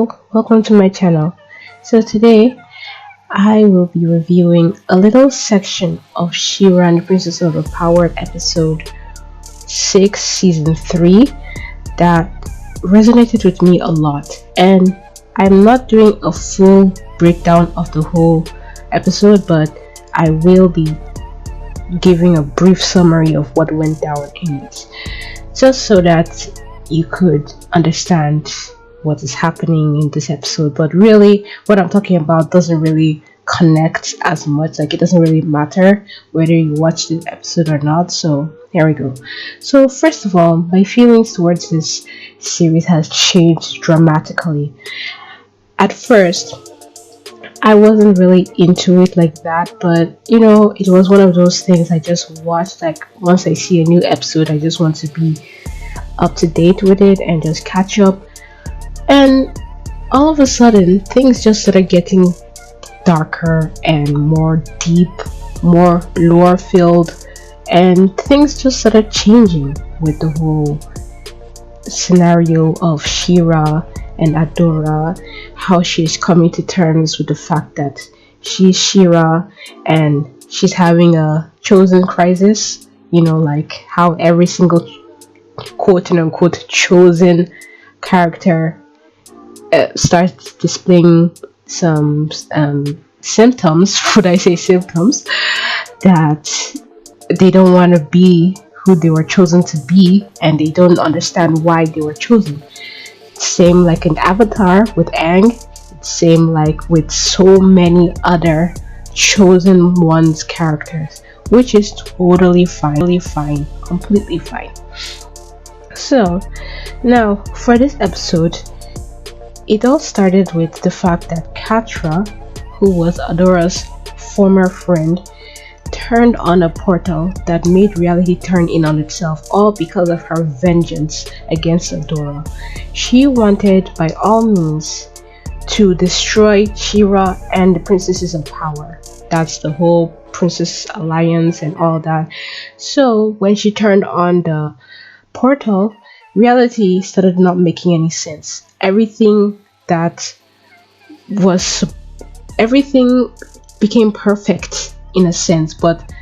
Hello, welcome to my channel. So today I will be reviewing a little section of She-Ra and the Princess of the Power episode 6 season 3 that resonated with me a lot, and I'm not doing a full breakdown of the whole episode, but I will be giving a brief summary of what went down in it, just so that you could understand what is happening in this episode. But really, what I'm talking about doesn't really connect as much. Like, it doesn't really matter whether you watch the episode or not. So here we go. So first of all, my feelings towards this series has changed dramatically. At first, I wasn't really into it like that, but it was one of those things I just watched. Like, once I see a new episode, I just want to be up to date with it and just catch up. And all of a sudden, things just started getting darker and more deep, more lore filled, and things just started changing with the whole scenario of She-Ra and Adora, how she's coming to terms with the fact that she's She-Ra and she's having a chosen crisis. Like how every single quote and unquote chosen character starts displaying some symptoms, would I say symptoms, that they don't want to be who they were chosen to be, and they don't understand why they were chosen. Same like in Avatar with Aang, same like with so many other chosen ones characters, which is totally fine, completely fine. So now for this episode, it all started with the fact that Catra, who was Adora's former friend, turned on a portal that made reality turn in on itself, all because of her vengeance against Adora. She wanted by all means to destroy She-Ra and the Princesses of Power. That's the whole Princess Alliance and all that. So when she turned on the portal, reality started not making any sense. Everything became perfect in a sense, but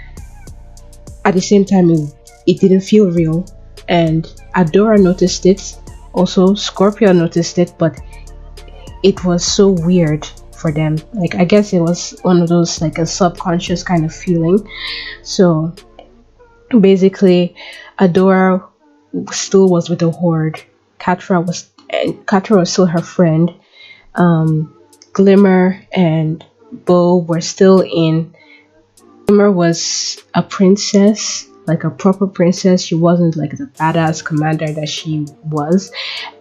at the same time it didn't feel real. And Adora noticed it, also Scorpio noticed it, but it was so weird for them. Like, I guess it was one of those, like, a subconscious kind of feeling. So basically, Adora still was with the Horde. Catra was still her friend. Glimmer and Bo were still in. Glimmer was a princess, like a proper princess. She wasn't like the badass commander that she was.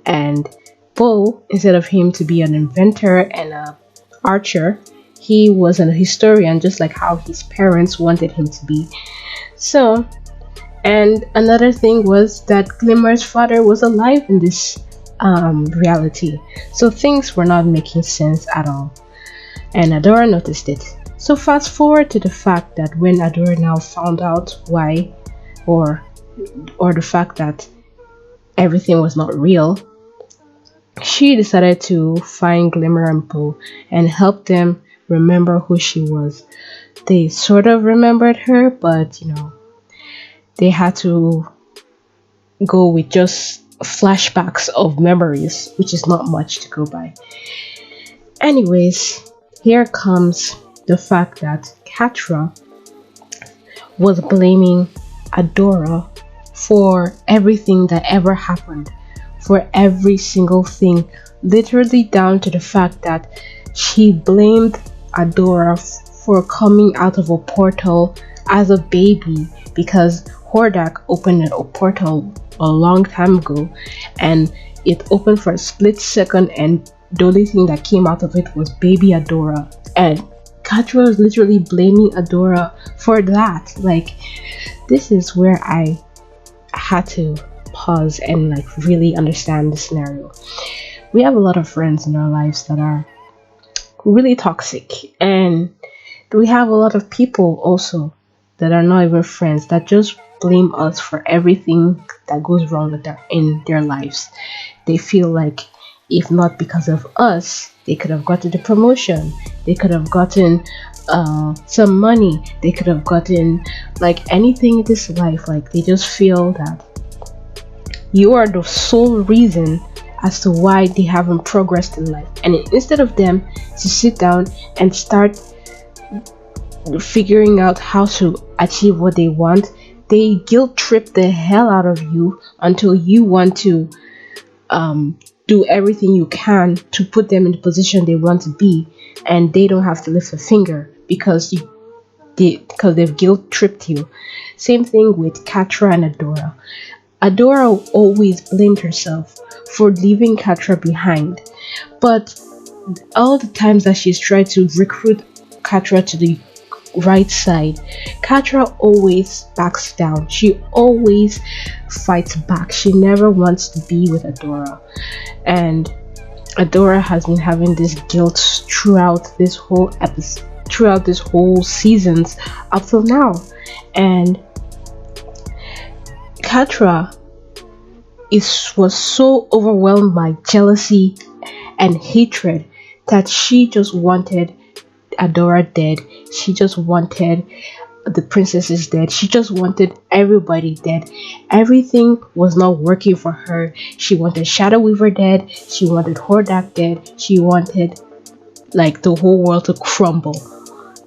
And Bo, instead of him to be an inventor and a archer, he was a historian, just like how his parents wanted him to be. So, and another thing was that Glimmer's father was alive in this reality. So things were not making sense at all. And Adora noticed it. So fast forward to the fact that when Adora now found out why, or the fact that everything was not real, she decided to find Glimmer and Bo and help them remember who she was. They sort of remembered her, but they had to go with just flashbacks of memories, which is not much to go by. Anyways, here comes the fact that Catra was blaming Adora for everything that ever happened, for every single thing, literally down to the fact that she blamed Adora for coming out of a portal as a baby, because Hordak opened a portal a long time ago, and it opened for a split second, and the only thing that came out of it was baby Adora. And Catra was literally blaming Adora for that. Like, this is where I had to pause and like really understand the scenario. We have a lot of friends in our lives that are really toxic, and we have a lot of people also that are not even friends, that just blame us for everything that goes wrong in their lives. They feel like if not because of us, they could have gotten the promotion, they could have gotten some money, they could have gotten like anything in this life. Like they just feel that you are the sole reason as to why they haven't progressed in life. And instead of them to sit down and start figuring out how to achieve what they want, they guilt trip the hell out of you until you want to do everything you can to put them in the position they want to be, and they don't have to lift a finger because they've guilt tripped you. Same thing with Catra and Adora. Adora always blamed herself for leaving Catra behind, but all the times that she's tried to recruit Catra to the right side, Catra always backs down. She always fights back. She never wants to be with Adora, and Adora has been having this guilt throughout this whole episode, throughout this whole seasons up till now. And Catra was so overwhelmed by jealousy and hatred that she just wanted Adora dead. She just wanted the princesses dead. She just wanted everybody dead. Everything was not working for her. She wanted Shadow Weaver dead. She wanted Hordak dead. She wanted like the whole world to crumble,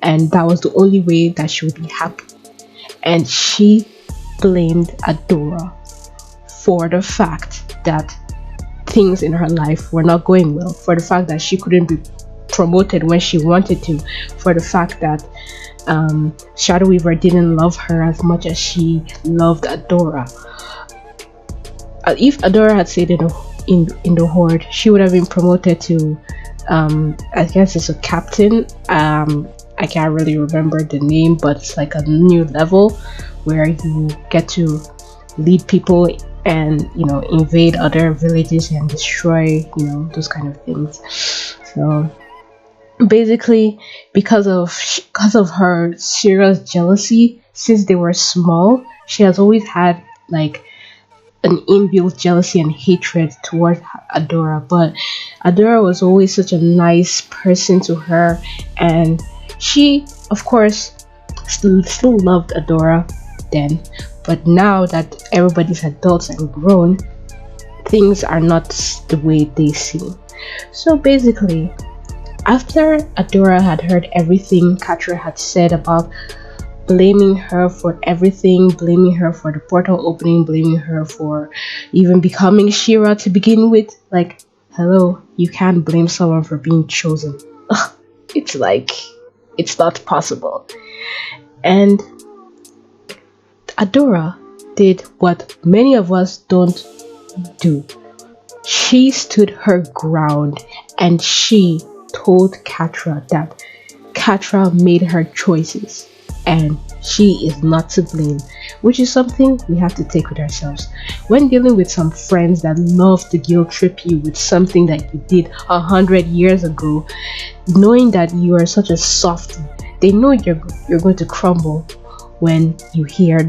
and that was the only way that she would be happy. And she blamed Adora for the fact that things in her life were not going well, for the fact that she couldn't be promoted when she wanted to, for the fact that Shadow Weaver didn't love her as much as she loved Adora. If Adora had stayed in the Horde, she would have been promoted to I guess it's a captain. I can't really remember the name, but it's like a new level where you get to lead people and invade other villages and destroy those kind of things. So basically, because of her serious jealousy since they were small, she has always had like an inbuilt jealousy and hatred towards Adora. But Adora was always such a nice person to her, and she of course still loved Adora then. But now that everybody's adults and grown, things are not the way they seem. So basically, after Adora had heard everything Catra had said about blaming her for everything, blaming her for the portal opening, blaming her for even becoming She-Ra to begin with, like, hello, you can't blame someone for being chosen. It's like, it's not possible. And Adora did what many of us don't do. She stood her ground and she told Catra that Catra made her choices and she is not to blame, which is something we have to take with ourselves. When dealing with some friends that love to guilt trip you with something that you did 100 years ago, knowing that you are such a softie, they know you're going to crumble when you hear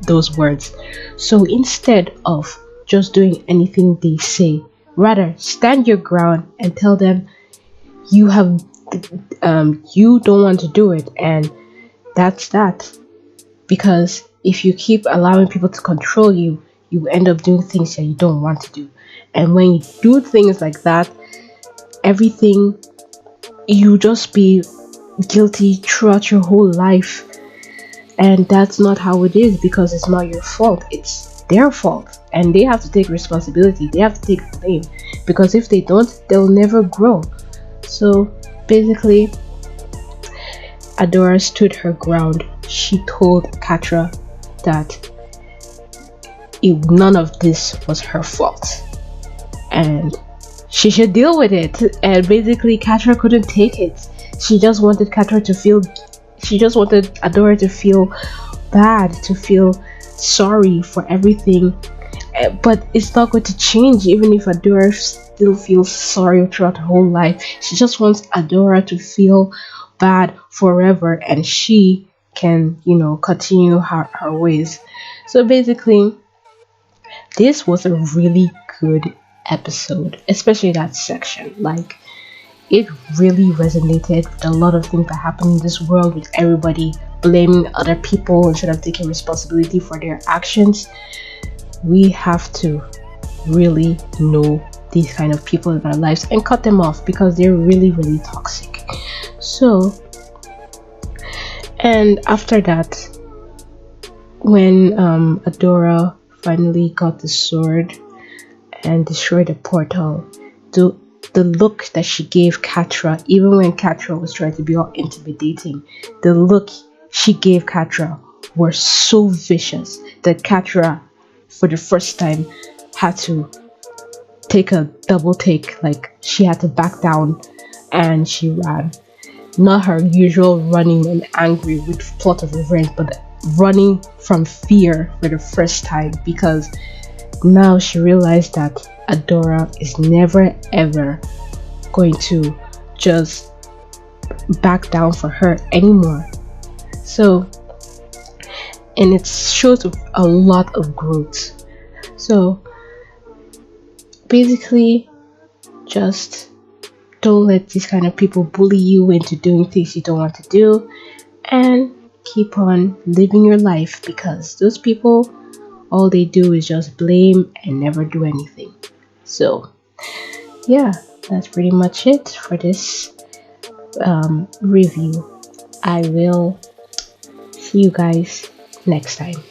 those words. So instead of just doing anything they say, rather stand your ground and tell them you don't want to do it, and that's that. Because if you keep allowing people to control you, you end up doing things that you don't want to do. And when you do things like that, everything, you just be guilty throughout your whole life. And that's not how it is, because it's not your fault, it's their fault, and they have to take responsibility, they have to take blame, because if they don't, they'll never grow. So basically, Adora stood her ground. She told Catra that none of this was her fault and she should deal with it. And basically, Catra couldn't take it. She just wanted Adora to feel bad, to feel sorry for everything. But it's not going to change even if Adora still feels sorry throughout her whole life. She just wants Adora to feel bad forever and she can, continue her ways. So basically, this was a really good episode, especially that section. Like, it really resonated with a lot of things that happen in this world, with everybody blaming other people instead of taking responsibility for their actions. We have to really know these kind of people in our lives and cut them off, because they're really, really toxic. So, and after that, when Adora finally got the sword and destroyed the portal, the look that she gave Catra, even when Catra was trying to be all intimidating, the look she gave Catra were so vicious that Catra, for the first time, had to take a double take. Like, she had to back down and she ran. Not her usual running and angry with plot of revenge, but running from fear for the first time, because now she realized that Adora is never ever going to just back down for her anymore. So, and it shows a lot of growth. So basically, just don't let these kind of people bully you into doing things you don't want to do, and keep on living your life, because those people, all they do is just blame and never do anything. So yeah, that's pretty much it for this review. I will see you guys next time.